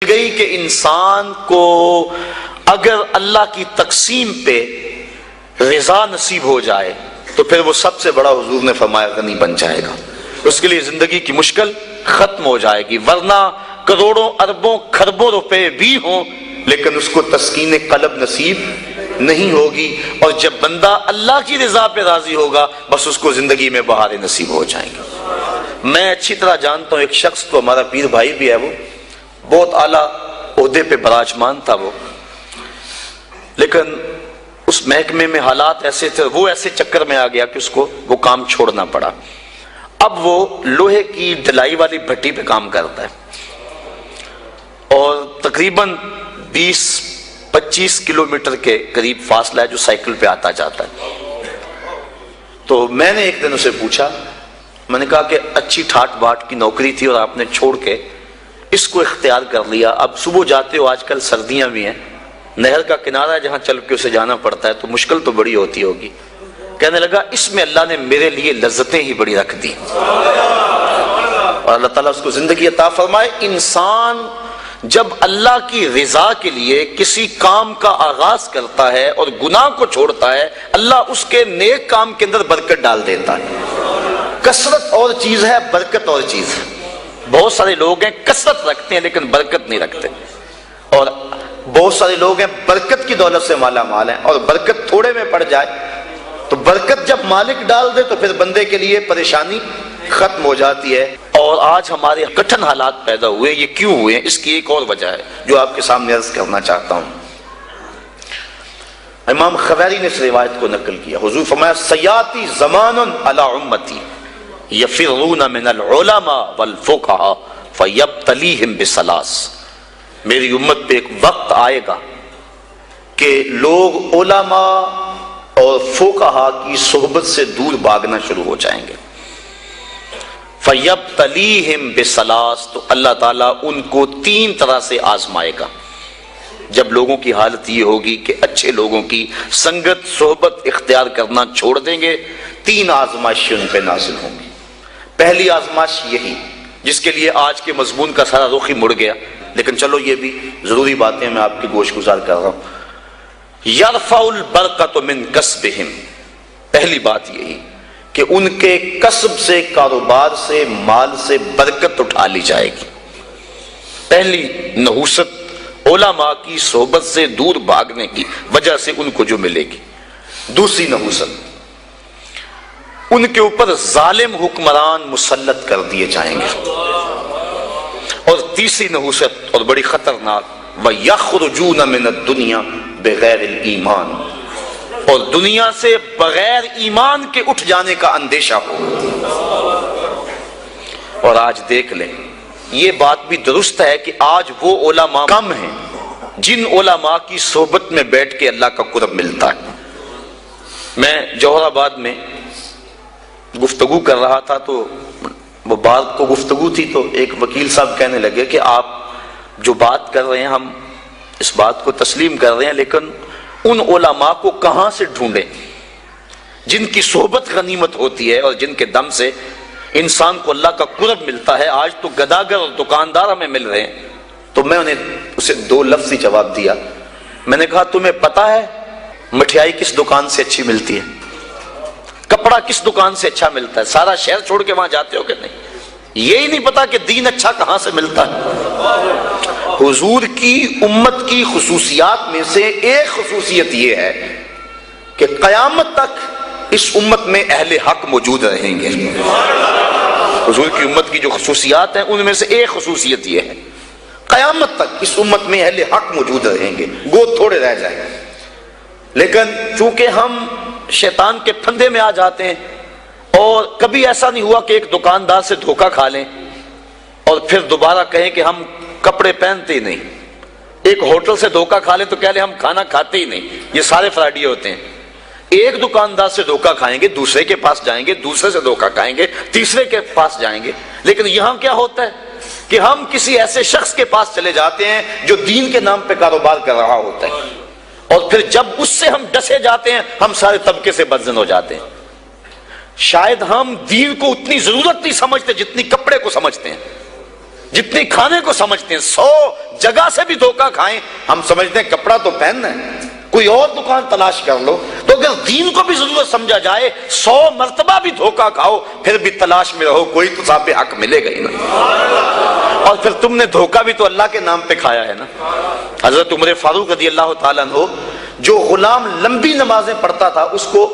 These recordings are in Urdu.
گئی کہ انسان کو اگر اللہ کی تقسیم پہ رضا نصیب ہو جائے تو پھر وہ سب سے بڑا حضور نے فرمایا غنی بن جائے گا. اس کے لیے زندگی کی مشکل ختم ہو جائے گی، ورنہ کروڑوں اربوں خربوں روپے بھی ہوں لیکن اس کو تسکین قلب نصیب نہیں ہوگی. اور جب بندہ اللہ کی رضا پہ راضی ہوگا بس اس کو زندگی میں بہاریں نصیب ہو جائیں گی. میں اچھی طرح جانتا ہوں ایک شخص تو ہمارا پیر بھائی بھی ہے، وہ بہت اعلیٰ عہدے پہ براجمان تھا وہ، لیکن اس محکمے میں حالات ایسے تھے، وہ ایسے چکر میں آ گیا کہ اس کو وہ کام چھوڑنا پڑا. اب وہ لوہے کی ڈلائی والی بھٹی پہ کام کرتا ہے اور تقریباً 20-25 کلومیٹر کے قریب فاصلہ ہے جو سائیکل پہ آتا جاتا ہے. تو میں نے ایک دن اسے پوچھا، میں نے کہا کہ اچھی ٹھاٹ باٹ کی نوکری تھی اور آپ نے چھوڑ کے اس کو اختیار کر لیا، اب صبح جاتے ہو، آج کل سردیاں بھی ہیں، نہر کا کنارہ ہے جہاں چل کے اسے جانا پڑتا ہے تو مشکل تو بڑی ہوتی ہوگی. کہنے لگا اس میں اللہ نے میرے لیے لذتیں ہی بڑی رکھ دی اور اللہ تعالیٰ اس کو زندگی عطا فرمائے. انسان جب اللہ کی رضا کے لیے کسی کام کا آغاز کرتا ہے اور گناہ کو چھوڑتا ہے، اللہ اس کے نیک کام کے اندر برکت ڈال دیتا ہے. کثرت اور چیز ہے، برکت اور چیز ہے. بہت سارے لوگ ہیں کثرت رکھتے ہیں لیکن برکت نہیں رکھتے، اور بہت سارے لوگ ہیں برکت کی دولت سے مالا مال ہیں اور برکت تھوڑے میں پڑ جائے تو برکت جب مالک ڈال دے تو پھر بندے کے لیے پریشانی ختم ہو جاتی ہے. اور آج ہمارے کٹھن حالات پیدا ہوئے، یہ کیوں ہوئے ہیں؟ اس کی ایک اور وجہ ہے جو آپ کے سامنے عرض کرنا چاہتا ہوں. امام خبیری نے اس روایت کو نقل کیا، حضور فرمایا سیاتی زمان علی امتی یفرون من العلماء والفقہاء فیبتلیہم بثلاث. میری امت پہ ایک وقت آئے گا کہ لوگ علماء اور فقہاء کی صحبت سے دور بھاگنا شروع ہو جائیں گے. فیبتلیہم بثلاث، تو اللہ تعالیٰ ان کو 3 طرح سے آزمائے گا. جب لوگوں کی حالت یہ ہوگی کہ اچھے لوگوں کی سنگت صحبت اختیار کرنا چھوڑ دیں گے، 3 آزمائشیں ان پہ نازل ہوں گی. پہلی آزمائش یہی جس کے لیے آج کے مضمون کا سارا رخ ہی مڑ گیا، لیکن چلو یہ بھی ضروری باتیں میں آپ کی گوش گزار کر رہا ہوں. یرفع البرکۃ من کسبہم، پہلی بات یہی کہ ان کے کسب سے، کاروبار سے، مال سے برکت اٹھا لی جائے گی. پہلی نحوست علماء کی صحبت سے دور بھاگنے کی وجہ سے ان کو جو ملے گی. دوسری نحوست، ان کے اوپر ظالم حکمران مسلط کر دیے جائیں گے. اور تیسری نحوست اور بڑی خطرناک، وَيَخْرُجُونَ مِنَ الدُّنْيَا بِغَيْرِ الْإِيمَانِ، اور دنیا سے بغیر ایمان کے اٹھ جانے کا اندیشہ ہو. اور آج دیکھ لیں، یہ بات بھی درست ہے کہ آج وہ علماء کم ہیں جن علماء کی صحبت میں بیٹھ کے اللہ کا قرب ملتا ہے. میں جوہر آباد میں گفتگو کر رہا تھا تو وہ بات کو گفتگو تھی تو ایک وکیل صاحب کہنے لگے کہ آپ جو بات کر رہے ہیں ہم اس بات کو تسلیم کر رہے ہیں، لیکن ان علماء کو کہاں سے ڈھونڈیں جن کی صحبت غنیمت ہوتی ہے اور جن کے دم سے انسان کو اللہ کا قرب ملتا ہے. آج تو گداگر اور دکاندار ہمیں مل رہے ہیں. تو میں انہیں اسے 2 لفظی جواب دیا. میں نے کہا تمہیں پتا ہے مٹھائی کس دکان سے اچھی ملتی ہے، کپڑا کس دکان سے اچھا ملتا ہے؟ سارا شہر چھوڑ کے وہاں جاتے ہو کہ نہیں؟ یہی نہیں پتا کہ دین اچھا کہاں سے ملتا ہے. حضور کی امت کی خصوصیات میں سے ایک خصوصیت یہ ہے کہ قیامت تک اس امت میں اہل حق موجود رہیں گے. حضور کی امت کی جو خصوصیات ہیں ان میں سے ایک خصوصیت یہ ہے قیامت تک اس امت میں اہل حق موجود رہیں گے، گو تھوڑے رہ جائیں. لیکن چونکہ ہم شیطان کے پھندے میں آ جاتے ہیں، اور کبھی ایسا نہیں ہوا کہ ایک دکاندار سے دھوکہ کھا لیں اور پھر دوبارہ کہیں کہ ہم کپڑے پہنتے ہی نہیں. ایک ہوٹل سے دھوکہ کھا لیں تو کہہ لیں ہم کھانا کھاتے ہی نہیں. یہ سارے فراڈیے ہوتے ہیں. ایک دکاندار سے دھوکہ کھائیں گے، دوسرے کے پاس جائیں گے، دوسرے سے دھوکہ کھائیں گے، تیسرے کے پاس جائیں گے. لیکن یہاں کیا ہوتا ہے کہ ہم کسی ایسے شخص کے پاس چلے جاتے ہیں جو دین کے نام پہ کاروبار کر رہا ہوتا ہے، اور پھر جب اس سے ہم ڈسے جاتے ہیں ہم سارے طبقے سے بدزن ہو جاتے ہیں. شاید ہم دین کو اتنی ضرورت نہیں سمجھتے جتنی کپڑے کو سمجھتے ہیں. جتنی کھانے کو سمجھتے ہیں 100 جگہ سے بھی دھوکہ کھائیں، ہم سمجھتے ہیں کپڑا تو پہننا ہے، کوئی اور دکان تلاش کر لو، تو اگر دین کو بھی ضرورت سمجھا جائے 100 مرتبہ بھی دھوکہ کھاؤ پھر بھی تلاش میں رہو، کوئی تو صاحب حق ملے گا ہی نا۔ اور پھر تم نے دھوکہ بھی تو اللہ کے نام پہ کھایا ہے نا۔ حضرت عمر فاروق رضی اللہ تعالیٰ عنہ جو غلام لمبی نمازیں پڑھتا تھا اس کو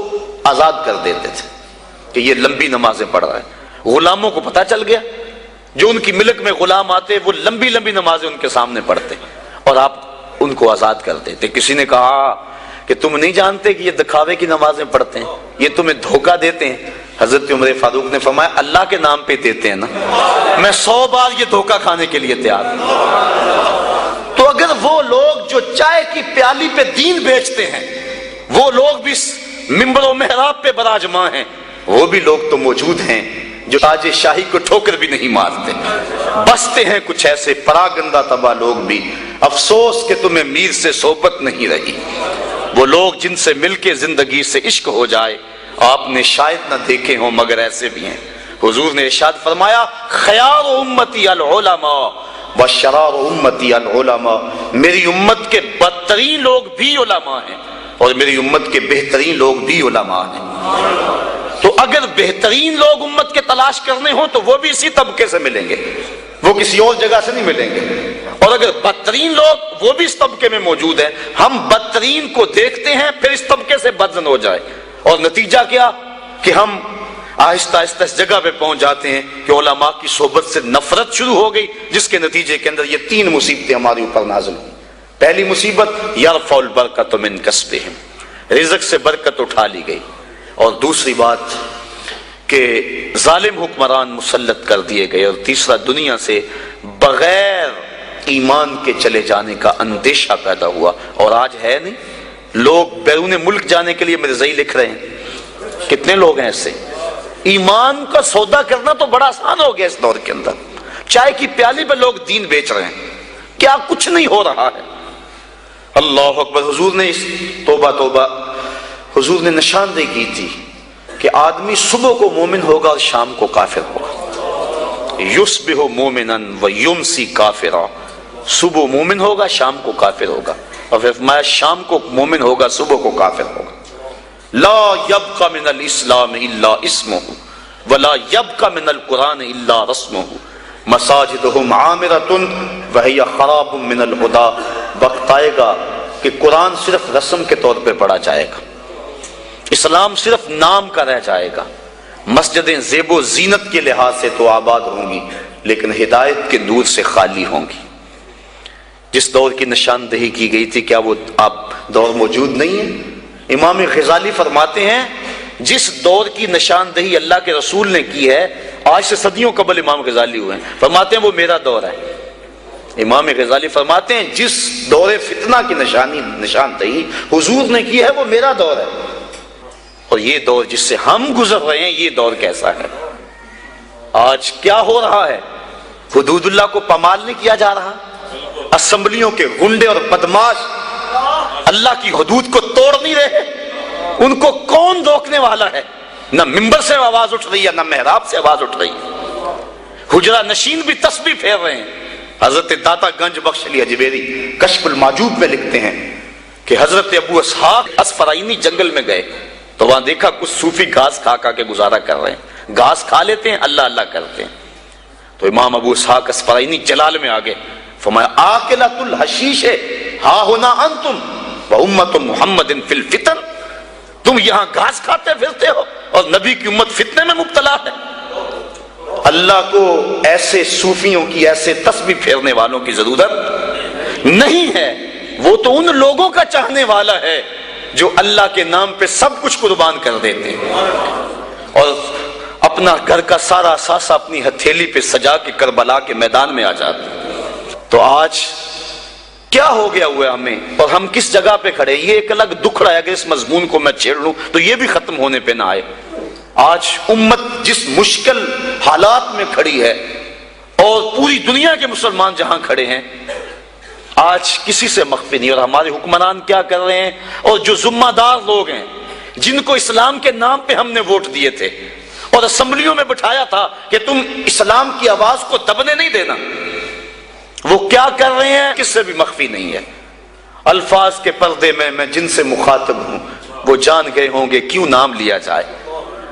آزاد کر دیتے تھے کہ یہ لمبی نمازیں پڑھ رہا ہے، غلاموں کو پتہ چل گیا، جو ان کی ملک میں غلام آتے وہ لمبی لمبی نمازیں ان کے سامنے پڑھتے اور آپ ان کو آزاد کر دیتے۔ کسی نے کہا کہ تم نہیں جانتے کہ یہ دکھاوے کی نمازیں پڑھتے ہیں، یہ تمہیں دھوکہ دیتے ہیں؟ حضرت عمر فاروق نے فرمایا اللہ کے نام پہ دیتے ہیں نا، میں 100 بار یہ دھوکہ کھانے کے لیے تیار ہوں۔ تو اگر وہ لوگ جو چائے کی پیالی پہ دین بیچتے ہیں وہ لوگ بھی منبر و محراب پہ براجماں ہیں، وہ بھی لوگ تو موجود ہیں جو تاج شاہی کو ٹھوکر بھی نہیں مارتے، بستے ہیں کچھ ایسے پراگندہ تباہ لوگ بھی، افسوس کہ تمہیں میر سے صحبت نہیں رہی۔ وہ لوگ جن سے مل کے زندگی سے عشق ہو جائے آپ نے شاید نہ دیکھے ہوں مگر ایسے بھی ہیں۔ حضور نے ارشاد فرمایا خیار امتی العلماء وشرار امتی العلماء، میری امت کے بدترین لوگ بھی علماء ہیں اور میری امت کے بہترین لوگ بھی علماء ہیں۔ تو اگر بہترین لوگ امت کے تلاش کرنے ہوں تو وہ بھی اسی طبقے سے ملیں گے، وہ کسی اور جگہ سے نہیں ملیں گے، اور اگر بدترین لوگ وہ بھی اس طبقے میں موجود ہیں، ہم بدترین کو دیکھتے ہیں پھر اس طبقے سے بدزن ہو جائے، اور نتیجہ کیا کہ ہم آہستہ آہستہ اس جگہ پہ پہنچ جاتے ہیں کہ علماء کی صحبت سے نفرت شروع ہو گئی، جس کے نتیجے کے اندر یہ 3 مصیبتیں ہمارے اوپر نازل ہوئی۔ پہلی مصیبت یرفع البرکۃ من کسبہم، رزق سے برکت اٹھا لی گئی، اور دوسری بات کہ ظالم حکمران مسلط کر دیے گئے، اور تیسرا دنیا سے بغیر ایمان کے چلے جانے کا اندیشہ پیدا ہوا۔ اور آج ہے نہیں، لوگ بیرون ملک جانے کے لیے مرزائی لکھ رہے ہیں، کتنے لوگ ہیں ایسے؟ ایمان کا سودا کرنا تو بڑا آسان ہو گیا اس دور کے اندر، چائے کی پیالی پہ لوگ دین بیچ رہے ہیں، کیا کچھ نہیں ہو رہا ہے۔ اللہ اکبر۔ حضور نے توبہ توبہ، حضور نے نشاندہی کی تھی کہ آدمی صبح کو مومن ہوگا اور شام کو کافر ہوگا، یصبح مومنا ویمسی کافرا، صبح مومن ہوگا شام کو کافر ہوگا، اور پھر فرمایا شام کو مومن ہوگا صبح کو کافر ہوگا۔ لا یبقى من الاسلام الا اسمہ ولا یبقى من القرآن الا رسمہ مساجدہم عامرۃ وہی خراب من الہدی، وقت آئے گا کہ قرآن صرف رسم کے طور پہ پڑھا جائے گا، اسلام صرف نام کا رہ جائے گا، مسجدیں زیب و زینت کے لحاظ سے تو آباد ہوں گی لیکن ہدایت کے نور سے خالی ہوں گی۔ جس دور کی نشاندہی کی گئی تھی کیا وہ اب دور موجود نہیں ہے؟ امام غزالی فرماتے ہیں جس دور کی نشاندہی اللہ کے رسول نے کی ہے، آج سے صدیوں قبل امام غزالی ہوئے ہیں، فرماتے ہیں وہ میرا دور ہے۔ امام غزالی فرماتے ہیں جس دور فتنہ کی نشاندہی حضور نے کی ہے وہ میرا دور ہے، اور یہ دور جس سے ہم گزر رہے ہیں یہ دور کیسا ہے؟ آج کیا ہو رہا ہے؟ حدود اللہ کو پامال نہیں کیا جا رہا، اسمبلیوں کے گنڈے اور بدماش اللہ کی حدود کو توڑ نہیں رہے، ان کو کون روکنے والا ہے؟ نہ ممبر سے آواز اٹھ رہی ہے نہ محراب سے آواز اٹھ رہی ہے، حجرہ نشین بھی تسبیح پھیر رہے ہیں۔ حضرت داتا گنج بخش علی اجمیری کشف الماجوب میں لکھتے ہیں کہ حضرت ابو اسحاق اسفرائینی جنگل میں گئے تو وہاں دیکھا کچھ صوفی گھاس کھا کھا کے گزارا کر رہے ہیں، گھاس کھا لیتے ہیں اللہ اللہ کرتے ہیں۔ تو امام ابو اسحاق اسفرائینی جلال میں آگے فرمایا آکلۃ الحشیش ہا ہونا انتم وامت محمد فی الفتن، تم یہاں گھاس کھاتے پھرتے ہو اور نبی کی امت فتنے میں مبتلا ہے۔ اللہ کو ایسے صوفیوں کی، ایسے تسبیح پھیرنے والوں کی ضرورت نہیں ہے، وہ تو ان لوگوں کا چاہنے والا ہے جو اللہ کے نام پہ سب کچھ قربان کر دیتے ہیں اور اپنا گھر کا سارا اثاثہ اپنی ہتھیلی پہ سجا کے کربلا کے میدان میں آ جاتے ہیں۔ تو آج کیا ہو گیا ہوا ہمیں اور ہم کس جگہ پہ کھڑے؟ یہ ایک الگ دکھ رہا ہے، اگر اس مضمون کو میں چھیڑ لوں تو یہ بھی ختم ہونے پہ نہ آئے۔ آج امت جس مشکل حالات میں کھڑی ہے اور پوری دنیا کے مسلمان جہاں کھڑے ہیں آج کسی سے مخفی نہیں، اور ہمارے حکمران کیا کر رہے ہیں، اور جو ذمہ دار لوگ ہیں جن کو اسلام کے نام پہ ہم نے ووٹ دیے تھے اور اسمبلیوں میں بٹھایا تھا کہ تم اسلام کی آواز کو دبنے نہیں دینا، وہ کیا کر رہے ہیں کس سے بھی مخفی نہیں ہے۔ الفاظ کے پردے میں جن سے مخاطب ہوں وہ جان گئے ہوں گے کیوں نام لیا جائے۔